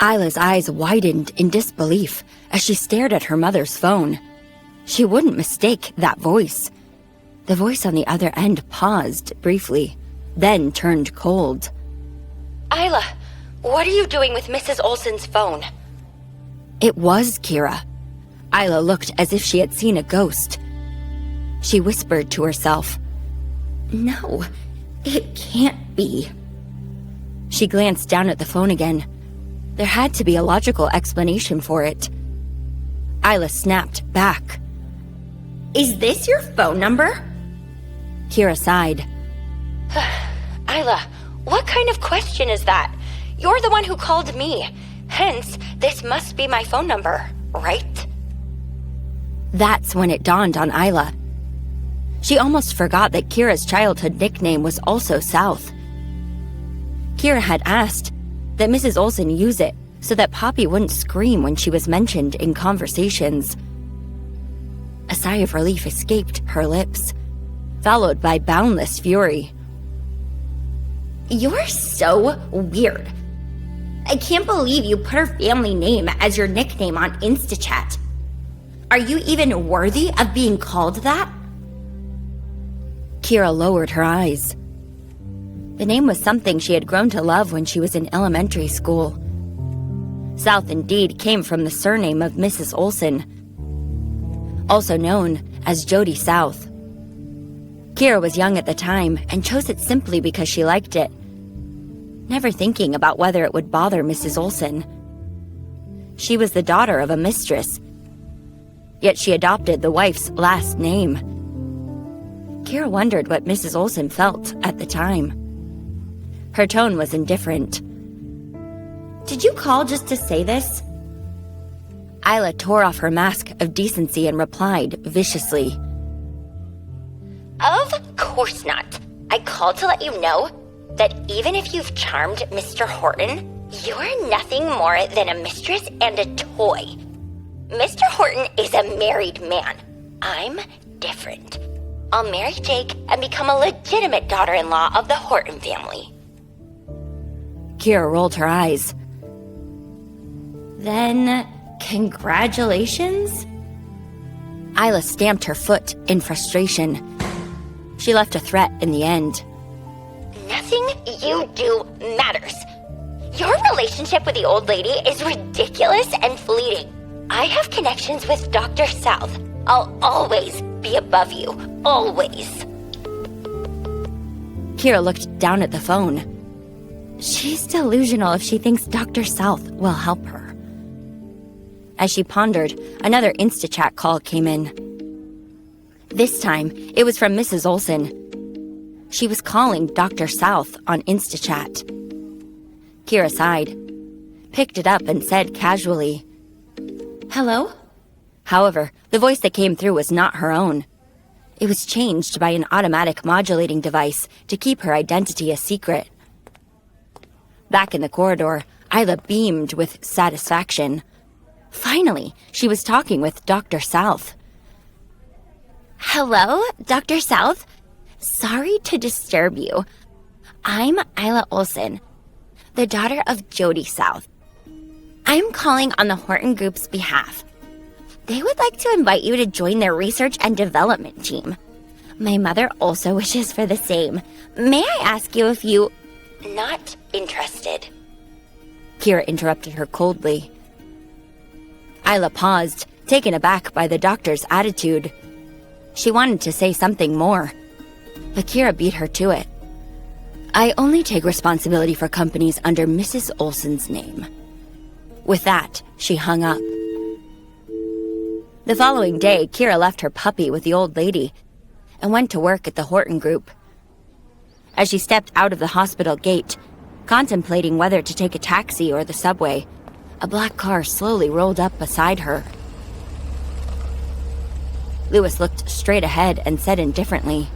Isla's eyes widened in disbelief as she stared at her mother's phone. She wouldn't mistake that voice. The voice on the other end paused briefly, then turned cold. Isla, what are you doing with Mrs. Olsen's phone? It was Kira. Isla looked as if she had seen a ghost. She whispered to herself, "No, it can't be." She glanced down at the phone again. There had to be a logical explanation for it. Isla snapped back. "Is this your phone number?" Kira sighed. Isla, what kind of question is that? You're the one who called me. Hence, this must be my phone number, right? That's when it dawned on Isla. She almost forgot that Kira's childhood nickname was also South. Kira had asked that Mrs. Olsen use it so that Poppy wouldn't scream when she was mentioned in conversations. A sigh of relief escaped her lips, followed by boundless fury. "You're so weird. I can't believe you put her family name as your nickname on InstaChat. Are you even worthy of being called that?" Kira lowered her eyes. The name was something she had grown to love when she was in elementary school. South indeed came from the surname of Mrs. Olsen, also known as Jody South. Kira was young at the time and chose it simply because she liked it, never thinking about whether it would bother Mrs. Olsen. She was the daughter of a mistress, yet she adopted the wife's last name. Kira wondered what Mrs. Olsen felt at the time. Her tone was indifferent. "Did you call just to say this?" Isla tore off her mask of decency and replied viciously. Of course not. I called to let you know that even if you've charmed Mr. Horton, you're nothing more than a mistress and a toy. Mr. Horton is a married man. I'm different. I'll marry Jake and become a legitimate daughter-in-law of the Horton family. Kira rolled her eyes. "Then, congratulations?" Isla stamped her foot in frustration. She left a threat in the end. Nothing you do matters. Your relationship with the old lady is ridiculous and fleeting. I have connections with Dr. South. I'll always be above you. Always. Kira looked down at the phone. She's delusional if she thinks Dr. South will help her. As she pondered, another InstaChat call came in. This time, it was from Mrs. Olsen. She was calling Dr. South on InstaChat. Kira sighed, picked it up and said casually, "Hello?" However, the voice that came through was not her own. It was changed by an automatic modulating device to keep her identity a secret. Back in the corridor, Isla beamed with satisfaction. Finally, she was talking with Dr. South. "Hello, Dr. South. Sorry to disturb you. I'm Isla Olsen, the daughter of Jody South. I'm calling on the Horton Group's behalf. They would like to invite you to join their research and development team. My mother also wishes for the same. May I ask you if you—" Not interested. Kira interrupted her coldly. Isla paused, taken aback by the doctor's attitude. She wanted to say something more, but Kira beat her to it. "I only take responsibility for companies under Mrs. Olsen's name." With that, she hung up. The following day, Kira left her puppy with the old lady and went to work at the Horton Group. As she stepped out of the hospital gate, contemplating whether to take a taxi or the subway, a black car slowly rolled up beside her. Lewis looked straight ahead and said indifferently,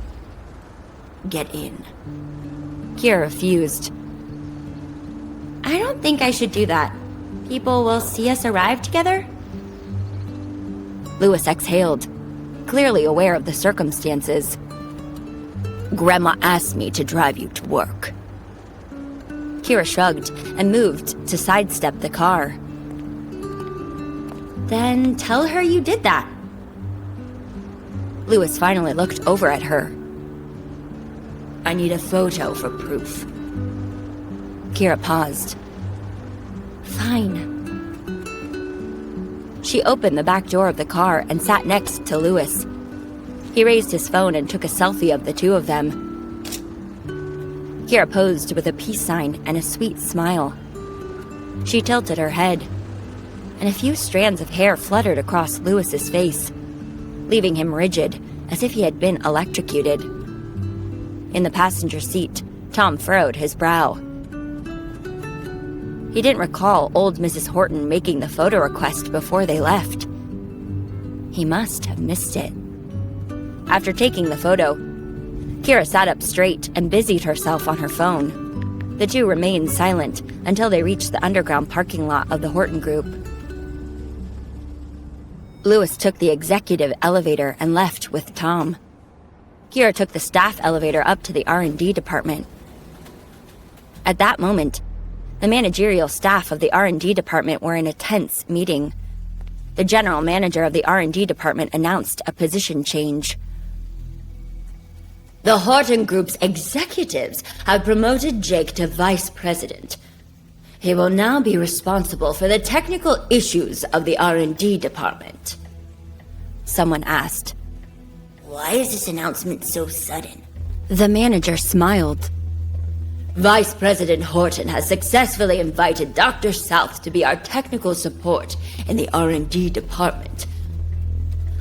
"Get in." Kira refused. "I don't think I should do that. People will see us arrive together." Lewis exhaled, clearly aware of the circumstances. "Grandma asked me to drive you to work." Kira shrugged and moved to sidestep the car. Then tell her you did that. Lewis finally looked over at her. I need a photo for proof. Kira paused. Fine. She opened the back door of the car and sat next to Lewis. He raised his phone and took a selfie of the two of them. Kira posed with a peace sign and a sweet smile. She tilted her head, and a few strands of hair fluttered across Lewis's face, leaving him rigid, as if he had been electrocuted. In the passenger seat, Tom furrowed his brow. He didn't recall old Mrs. Horton making the photo request before they left. He must have missed it. After taking the photo, Kira sat up straight and busied herself on her phone. The two remained silent until they reached the underground parking lot of the Horton Group. Lewis took the executive elevator and left with Tom. Kira took the staff elevator up to the R&D department. At that moment, the managerial staff of the R&D department were in a tense meeting. The general manager of the R&D department announced a position change. The Horton Group's executives have promoted Jake to vice president. He will now be responsible for the technical issues of the R&D department. Someone asked. Why is this announcement so sudden? The manager smiled. Vice President Horton has successfully invited Dr. South to be our technical support in the R&D department.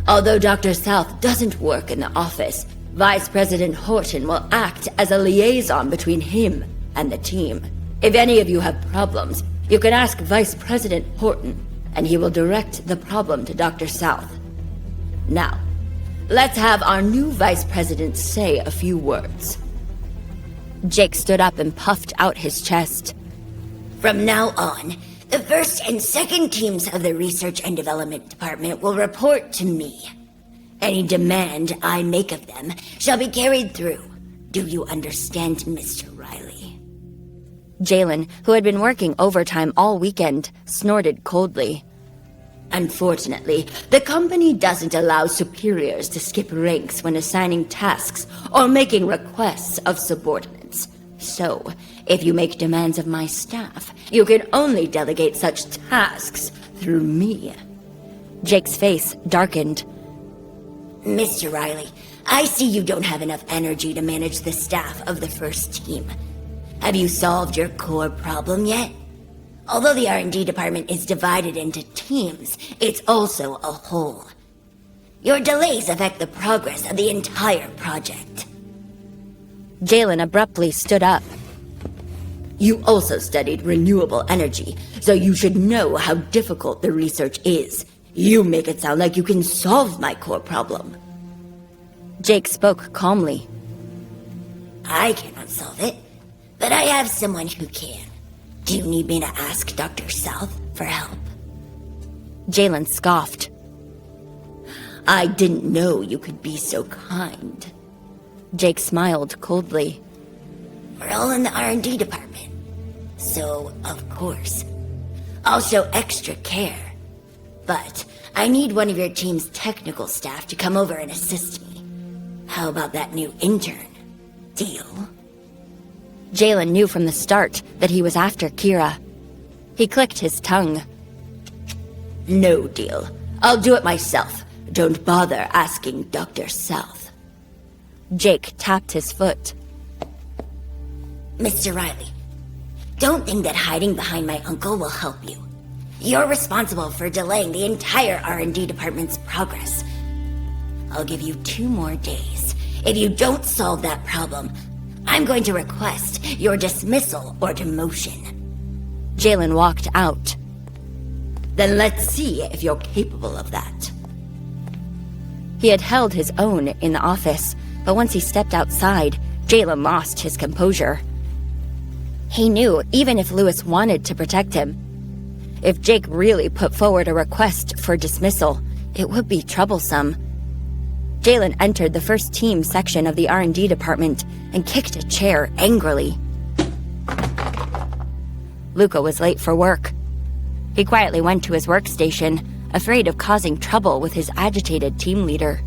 Although Dr. South doesn't work in the office, Vice President Horton will act as a liaison between him and the team. If any of you have problems, you can ask Vice President Horton, and he will direct the problem to Dr. South. Now, let's have our new Vice President say a few words. Jake stood up and puffed out his chest. From now on, the first and second teams of the Research and Development Department will report to me. Any demand I make of them shall be carried through. Do you understand, Mr. Riley? Jalen, who had been working overtime all weekend, snorted coldly. Unfortunately, the company doesn't allow superiors to skip ranks when assigning tasks or making requests of subordinates. So, if you make demands of my staff, you can only delegate such tasks through me. Jake's face darkened. Mr. Riley, I see you don't have enough energy to manage the staff of the first team. Have you solved your core problem yet? Although the R&D department is divided into teams, it's also a whole. Your delays affect the progress of the entire project. Jalen abruptly stood up. You also studied renewable energy, so you should know how difficult the research is. You make it sound like you can solve my core problem. Jake spoke calmly. I cannot solve it, but I have someone who can. Do you need me to ask Dr. South for help? Jalen scoffed. I didn't know you could be so kind. Jake smiled coldly. We're all in the R&D department, so of course, I'll show extra care. But I need one of your team's technical staff to come over and assist me. How about that new intern? Deal? Jalen knew from the start that he was after Kira. He clicked his tongue. No deal. I'll do it myself. Don't bother asking Dr. South. Jake tapped his foot. Mr. Riley, don't think that hiding behind my uncle will help you. You're responsible for delaying the entire R&D department's progress. I'll give you 2 more days. If you don't solve that problem, I'm going to request your dismissal or demotion. Jalen walked out. Then let's see if you're capable of that. He had held his own in the office, but once he stepped outside, Jalen lost his composure. He knew even if Lewis wanted to protect him, if Jake really put forward a request for dismissal, it would be troublesome. Jalen entered the first team section of the R&D department and kicked a chair angrily. Luca was late for work. He quietly went to his workstation, afraid of causing trouble with his agitated team leader.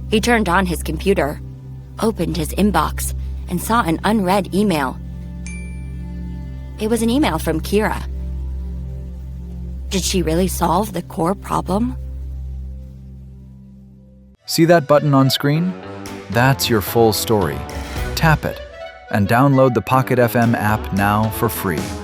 He turned on his computer, opened his inbox, and saw an unread email. It was an email from Kira. Did she really solve the core problem? See that button on screen? That's your full story. Tap it and download the Pocket FM app now for free.